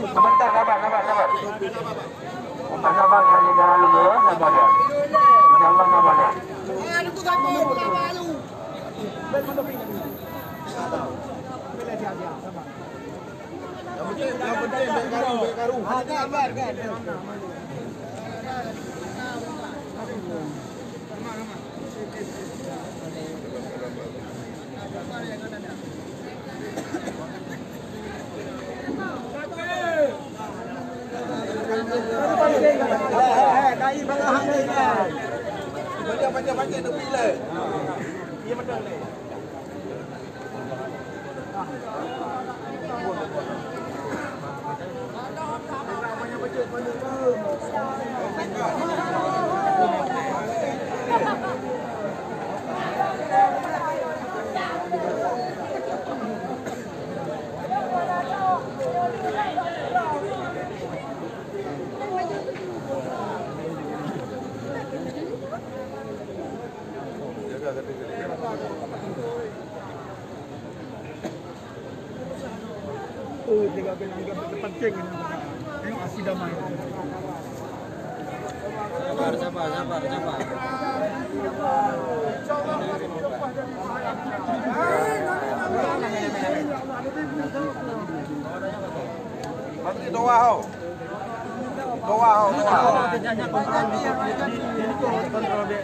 Sebentar, sabar. Sabar, kali jalan dulu ya, sabar ya. Insyaallah sabar ya. Yang penting baik karung. Banyak tu bila. Dia betul ni. Banyak bajet mana tu? Tengok depan ceng ni. Tengok asyik damai. Sabar. Bagi doa ho. Doa. Kontrol dia.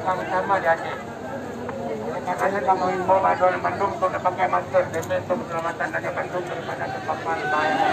Sama-sama di Aceh. Katanya kamu himbau masyarakat Bandung untuk pakai masker demi untuk keselamatan rakyat Bandung daripada terpapar bahaya.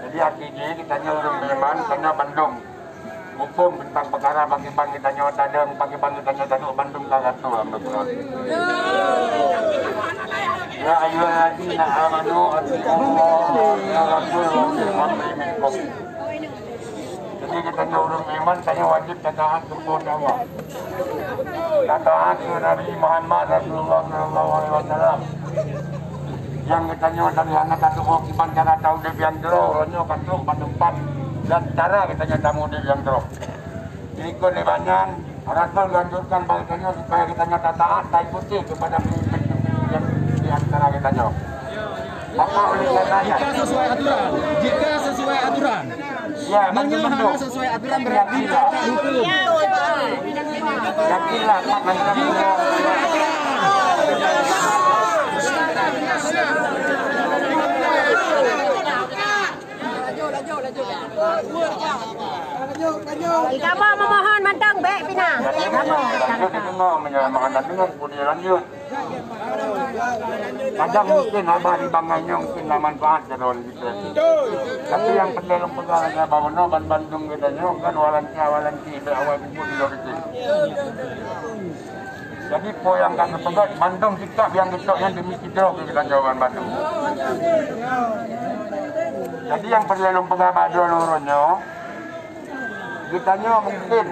Jadi hari ini kita nyuruh memang kena Bandung. Hukum tentang perkara bagi-bagi kita nyawa tadang, bagi-bagi kita nyawa tadang Bandung tak tu ambil. Ya ayyuhallazina amanu atiiullah ya rasul amri minkum. Jadi kita nyuruh memang tanya wajib taat kepada Allah. Taat kepada Nabi Muhammad Rasulullah sallallahu alaihi wasallam. Yang kita nyawa dari anak kandung kiban cara tahu dia yang dro, ronyo kandung pandempat dan cara kita nyatamu dia yang dro. Ikut lebanyan, Rasul lanjutkan baliknya supaya kita nyata taat, ikuti kepada pemimpin-pemimpin yang di antara kita nyawa. Maka oleh karenanya, jika sesuai aturan, ya, menyelahkan sesuai aturan berarti kata hukum. Yakinlah, Laju. Kamu memohon mandang baik pinang. Lanjut itu no, menyelamatkan dengan kemudian lanjut. Kadang mungkin abah di bangainya mungkin lah manfaat kalau gitu. Tapi yang pendalam pegangannya bawa no ban Bandung kita nyok kan walanci awal ibu di luar itu. Jadi po yang kami pegat Bandung kita yang kita yang demi kita kita jawaban Bandung. Jadi yang pendalam pegang ada lurunya. Kitanya mungkin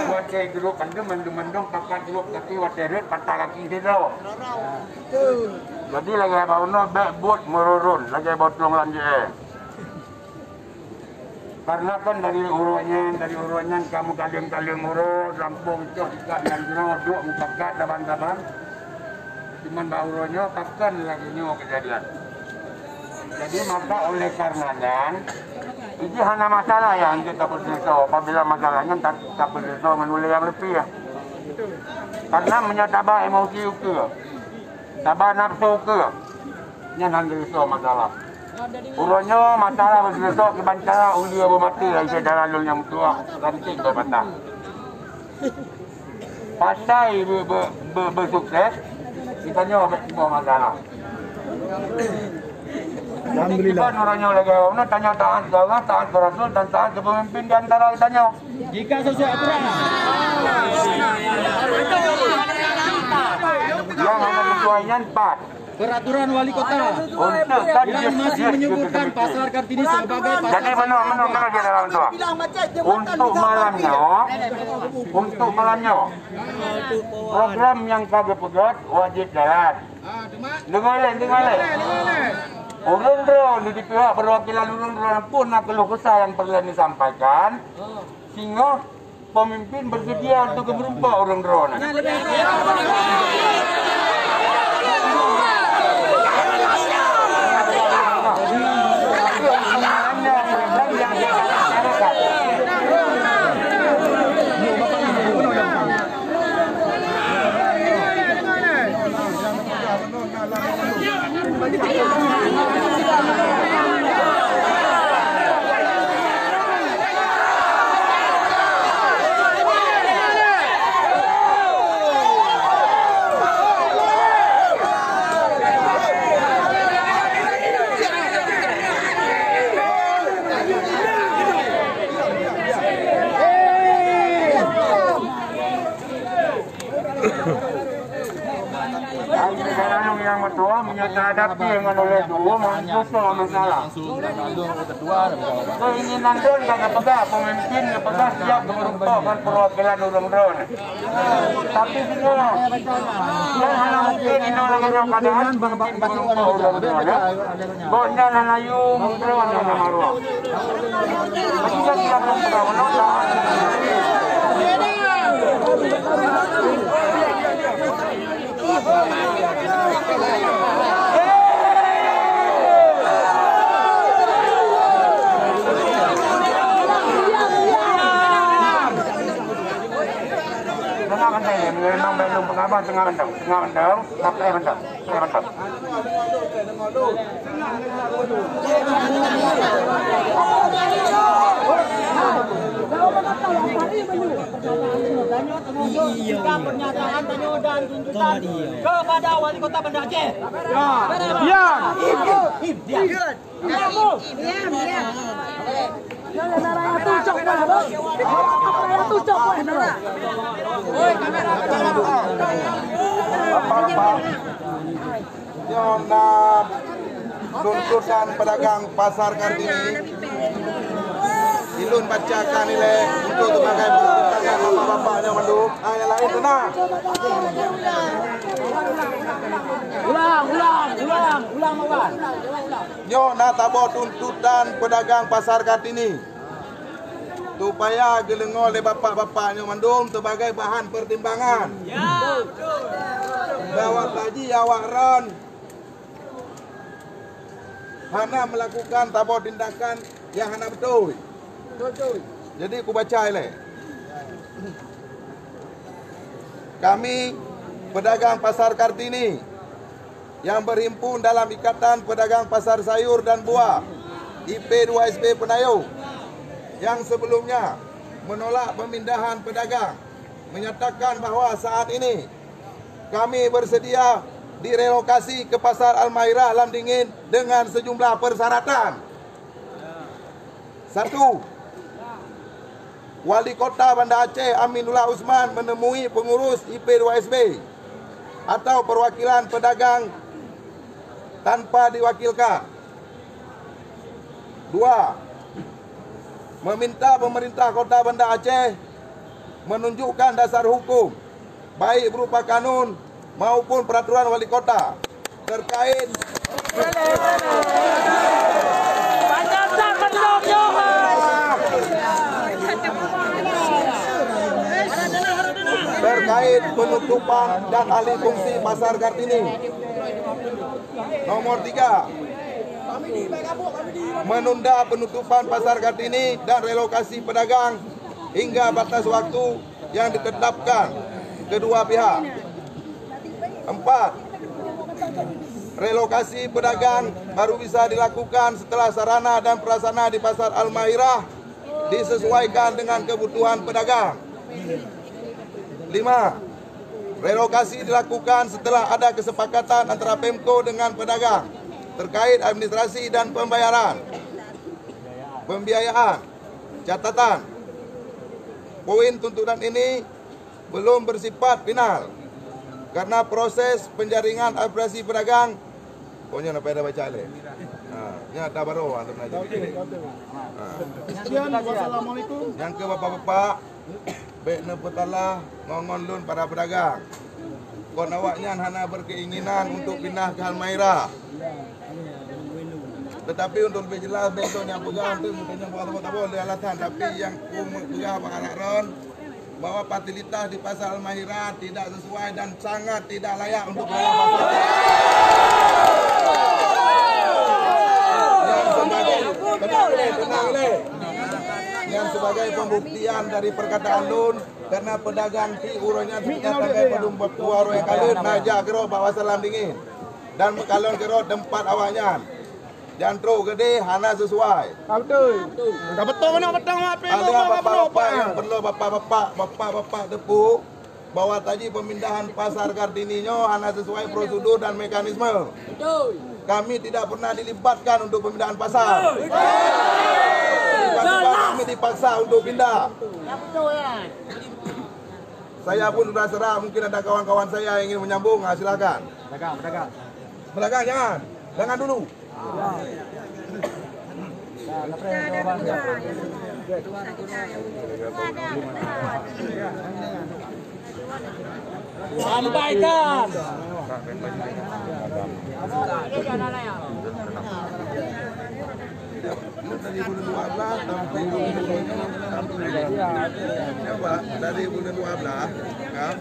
wadah dulu kandu mendung pakai dulu tapi wadah red patah kaki dia. Jadi lagi apa no buat merurun lagi botong lanjut. Karena kan dari urunya kamu kalian urut Lampung itu ikat dan dua mukakat daban-daban. Cuman bauronya takkan lagi nyo kejadian. Jadi maka oleh karenanya ini hanya masalah yang kita berdosa. Apabila masalahnya tak berdosa menulis yang lebih ya. Karena menyatakan emosi ke, tabah nafsu ke, nyan dosa masalah. Urunya masalah berdosa kebancara ulia bermati lagi sedaran lalu yang tua ranting berbatang. Pasai bersukses, kita nyoba semua masalah. Alhamdulillah. Kita orangnya lagi orang tanya taat ke Allah, taat ke Rasul dan taat ke pemimpin di antara kita nyo. Jika sesuai aturan. Yang hanya sesuainya 4. Peraturan wali kota Untuk tadi yang masih menyebutkan pasar Kartini sebagai pasar. jadi mana dia dalam tua. Untuk malamnya, program yang kagak pegat wajib jalan. Dengar. Urun drone di pihak perwakilan urun drone pun nak keluh kesah yang perlu disampaikan, sehingga pemimpin bersedia untuk berubah urun drone. Yang betul menyadari dengan oleh dulu mengusul masalah. Keinginan drone kagak pegang pemimpin pegang siap merupakan perwakilan urun-urun. Tapi semua yang hanya mungkin ini lagi keadaan pemimpin berupa urun-urun. Bosnya nanayu urun yang maruah. Kita siap mempegang tengah kandang, memang belum pengabah tengah kandang, sampai kandang. Jika pernyataan Tanyo dan tuntutan kepada Wali Kota Banda Aceh. Diam. Tuntutan pedagang pasar Kartini Ilun bacakan nilai untuk sebagai pertimbangan bapak-bapaknya menduk. Yang lain tenang. Ulang Wan. Nyo natabo tuntutan pedagang pasar Kartini supaya gelengol oleh bapak-bapaknya mendung sebagai bahan pertimbangan. Ya. Bahwa tadi awak ron hana melakukan tabo tindakan yang hana betul. Jadi aku baca ile. kami pedagang Pasar Kartini yang berhimpun dalam Ikatan Pedagang Pasar Sayur dan Buah IP2SB Penayung yang sebelumnya menolak pemindahan pedagang, menyatakan bahawa saat ini kami bersedia direlokasi ke Pasar Almahirah Lam Dingin dengan sejumlah persyaratan. 1. Wali Kota Banda Aceh Aminullah Usman menemui pengurus IP2SB atau perwakilan pedagang tanpa diwakilkan. 2. Meminta pemerintah Kota Banda Aceh menunjukkan dasar hukum, baik berupa kanun maupun peraturan wali kota terkait penutupan dan alih fungsi Pasar Kartini. Nomor 3, menunda penutupan Pasar Kartini dan relokasi pedagang hingga batas waktu yang ditetapkan kedua pihak. 4. Relokasi pedagang baru bisa dilakukan setelah sarana dan prasarana di Pasar Almahirah disesuaikan dengan kebutuhan pedagang. 5. Relokasi dilakukan setelah ada kesepakatan antara Pemko dengan pedagang terkait administrasi dan pembayaran. Pembiayaan. Catatan, poin tuntutan ini belum bersifat final karena proses penjaringan administrasi pedagang. Pokoknya nak pada baca le. Nya ada baru antum aja. Wassalamualaikum. Yang ke bapak-bapak, baik nepetalah ngongon lun para pedagang. Kon awaknya hana berkeinginan untuk pindah ke Almahirah. Tetapi untuk lebih jelas betul yang pegang tu mungkin yang buat tak boleh alasan, tapi yang pegang anak ron bahwa fasilitas di Pasar Almahirah tidak sesuai dan sangat tidak layak untuk berada yang sebagai pembuktian dari perkataan lun karena pedagang ti uronya sampai pedumpat waro yang kalun najak kero bawa salam dingin dan kalon kero tempat awaknya jantro gede hana sesuai. Betul. Dah betul mana petang apa ada bapak-bapak yang perlu bapak-bapak tepu bahwa tadi pemindahan Pasar Kartini-nyo hana sesuai prosedur dan mekanisme. Betul. Kami tidak pernah dilibatkan untuk pemindahan pasar. Tiba-tiba kami dipaksa untuk pindah. Saya pun sudah serah, mungkin ada kawan-kawan saya yang ingin menyambung, silakan. Pedagang jangan dulu. Sampaikan. Dari bulan 12 sampai dari bulan 12 kan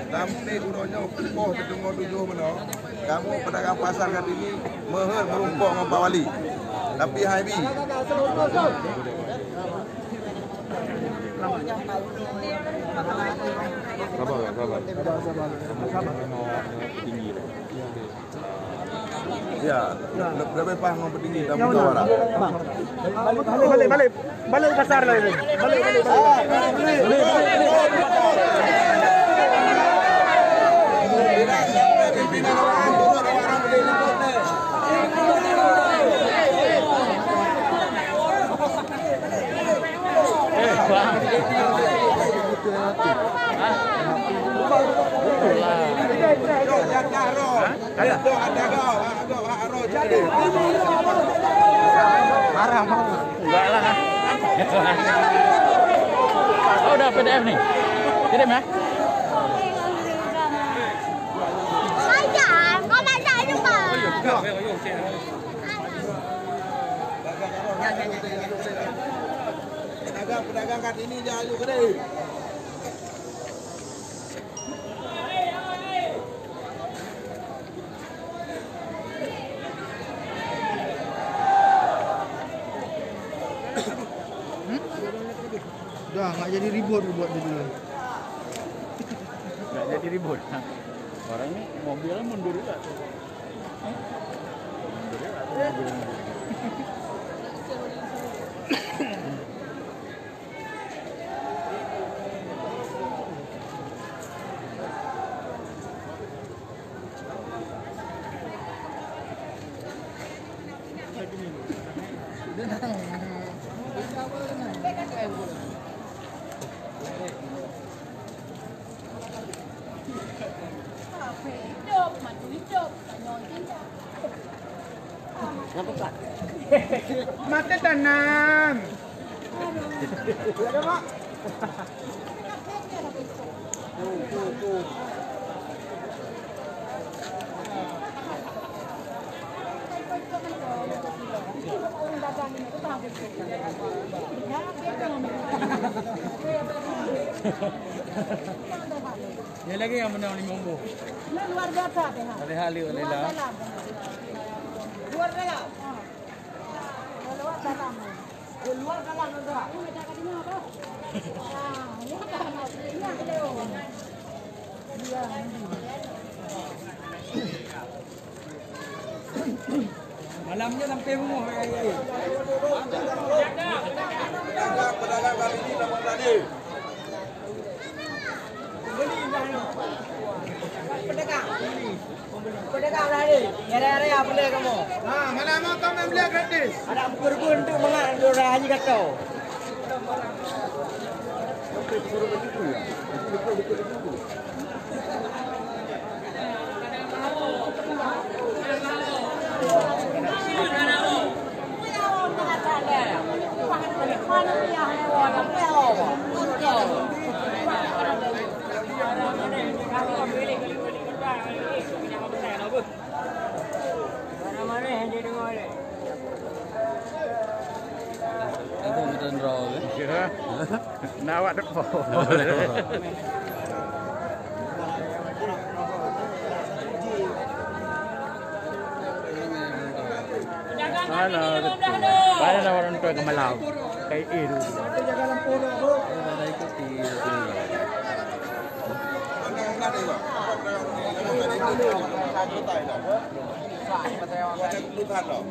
sampai uronya poh terdengar 7 meno kamu pedagang pasar kat ini meher merumpok dengan Pak Wali tapi HB ya, lebih paham petinggi dan musyawarah. Balik pasar lah ini. Balik. Enggak lah. Oh, udah PDF nih. Kirim ya. Pedagang kat ini dia ayu gede. Dah, nggak jadi ribut buat dia dulu. Nggak jadi ribut. Orang ini mobilnya mundur juga tuh. Mundur juga tuh mobilnya. Mati tanam. Ada mak. Dia lagi yang menang 5 Luar biasa deh. Oleh Hali oleh lah. Luar dalam. Luar dalam. Luar dalam enggak. Ini ada kat sini apa? Ah, ini kan ini ada dia. Malamnya sampai rumah lagi. Pedagang kali ini dapat tadi. Pedagang tadi. Nyari-nyari apa beli kamu? Ah, mana mau kamu yang beli gratis? Ada buku untuk mengat orang haji kata. Kira nak awak depo. Mana orang tua Kemalau kayak itu. Jaga lampu dulu. Ada ikuti. Ada keluhan loh.